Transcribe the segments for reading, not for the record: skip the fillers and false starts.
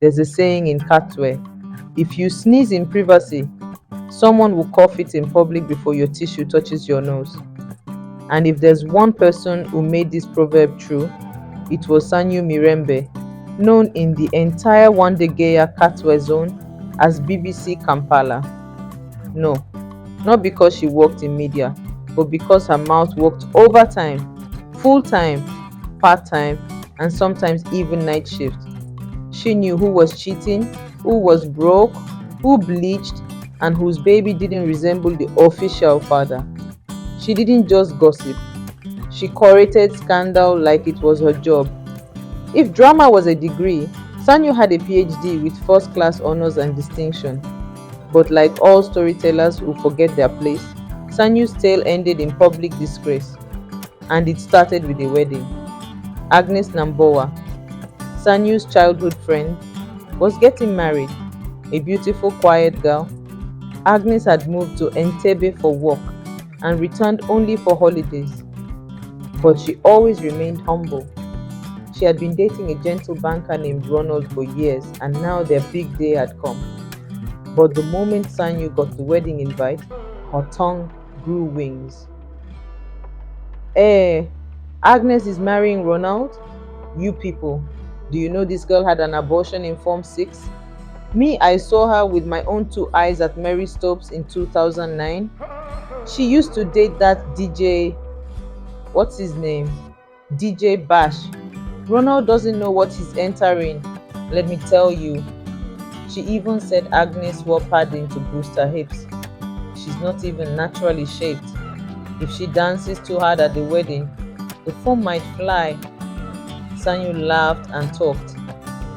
There's a saying in Katwe: if you sneeze in privacy, someone will cough it in public before your tissue touches your nose. And if there's one person who made this proverb true, it was Sanyu Mirembe, known in the entire Wandegeya Katwe zone as BBC Kampala. No, not because she worked in media, but because her mouth worked overtime, full time, part time, and sometimes even night shift. She knew who was cheating, who was broke, who bleached, and whose baby didn't resemble the official father. She didn't just gossip, she curated scandal like it was her job. If drama was a degree, Sanyu had a PhD with first class honors and distinction. But like all storytellers who forget their place, Sanyu's tale ended in public disgrace. And it started with a wedding. Agnes Nambowa, Sanyu's childhood friend, was getting married. A beautiful, quiet girl. Agnes had moved to Entebbe for work and returned only for holidays. But she always remained humble. She had been dating a gentle banker named Ronald for years, and now their big day had come. But the moment Sanyu got the wedding invite, her tongue grew wings. Eh, Agnes is marrying Ronald? You people, do you know this girl had an abortion in Form 6? Me, I saw her with my own two eyes at Mary Stopes in 2009. She used to date that DJ, what's his name? DJ Bash. Ronald doesn't know what he's entering, let me tell you. She even said Agnes wore padding to boost her hips. She's not even naturally shaped. If she dances too hard at the wedding, the foam might fly. Sanyu laughed and talked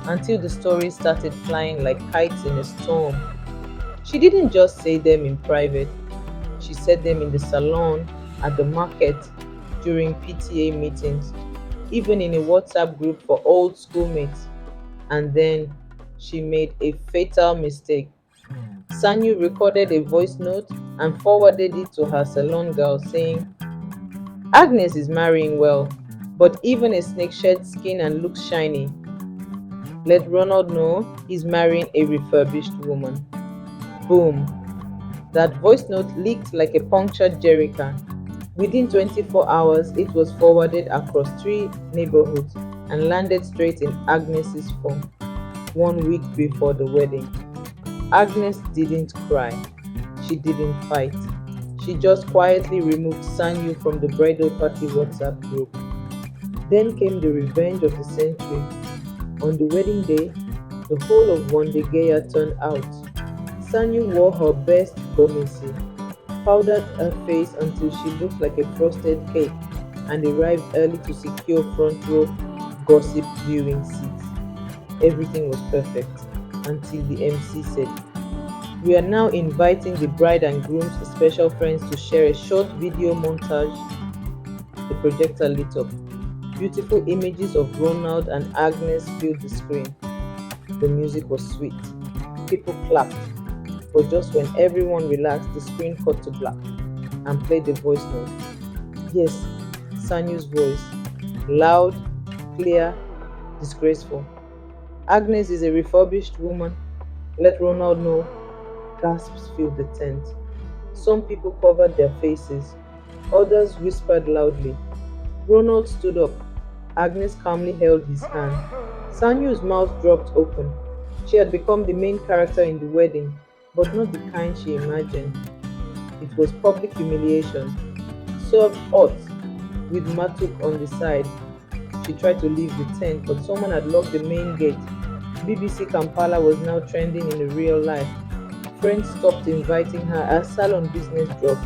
until the stories started flying like kites in a storm. She didn't just say them in private, she said them in the salon, at the market, during PTA meetings, even in a WhatsApp group for old schoolmates. And then she made a fatal mistake. Sanyu recorded a voice note and forwarded it to her salon girl saying, Agnes is marrying well, but even a snake sheds skin and looks shiny. Let Ronald know he's marrying a refurbished woman. Boom. That voice note leaked like a punctured jerrycan. Within 24 hours, it was forwarded across 3 neighborhoods and landed straight in Agnes's phone 1 week before the wedding. Agnes didn't cry. She didn't fight. She just quietly removed Sanyu from the bridal party WhatsApp group. Then came the revenge of the century. On the wedding day, the whole of Wandegeya turned out. Sanyu wore her best gomesi, powdered her face until she looked like a frosted cake, and arrived early to secure front row gossip viewing seats. Everything was perfect until the MC said, we are now inviting the bride and groom's special friends to share a short video montage. The projector lit up. Beautiful images of Ronald and Agnes filled the screen. The music was sweet. People clapped. But just when everyone relaxed, the screen cut to black and played the voice note. Yes, Sanyu's voice. Loud, clear, disgraceful. Agnes is a refurbished woman. Let Ronald know. Gasps filled the tent. Some people covered their faces. Others whispered loudly. Ronald stood up. Agnes calmly held his hand. Sanyu's mouth dropped open. She had become the main character in the wedding, but not the kind she imagined. It was public humiliation, served hot, with matuk on the side. She tried to leave the tent, but someone had locked the main gate. BBC Kampala was now trending in the real life. Friends stopped inviting her as salon business dropped.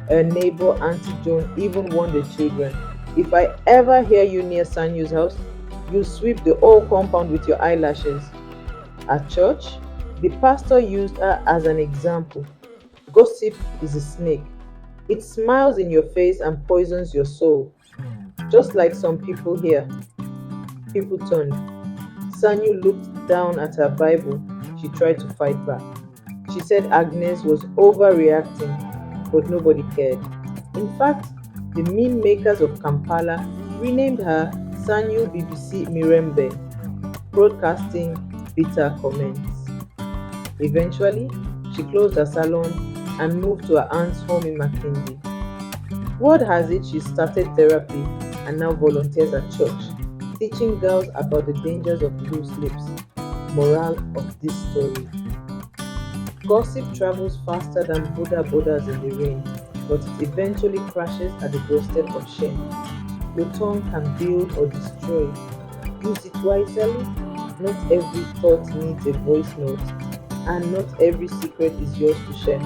Her neighbor, Auntie Joan, even warned the children, if I ever hear you near Sanyu's house, you sweep the whole compound with your eyelashes. At church, the pastor used her as an example. Gossip is a snake. It smiles in your face and poisons your soul. Just like some people here. People turned. Sanyu looked down at her Bible. She tried to fight back. She said Agnes was overreacting, but nobody cared. In fact, the meme makers of Kampala renamed her Sanyu BBC Mirembe, broadcasting bitter comments. Eventually, she closed her salon and moved to her aunt's home in Makindi. Word has it she started therapy and now volunteers at church, teaching girls about the dangers of loose lips. Moral of this story: gossip travels faster than Buddha borders in the rain, but it eventually crashes at the doorstep of shame. Your tongue can build or destroy. Use it wisely. Not every thought needs a voice note, and not every secret is yours to share.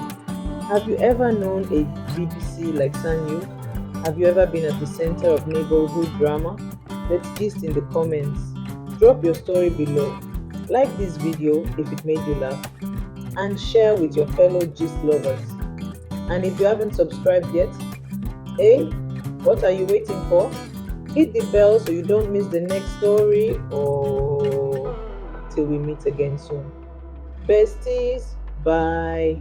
Have you ever known a BBC like Sanyu? Have you ever been at the center of neighborhood drama? Let's gist in the comments. Drop your story below. Like this video if it made you laugh, and share with your fellow gist lovers. And if you haven't subscribed yet, hey, what are you waiting for? Hit the bell so you don't miss the next story. Or till we meet again soon. Besties, bye.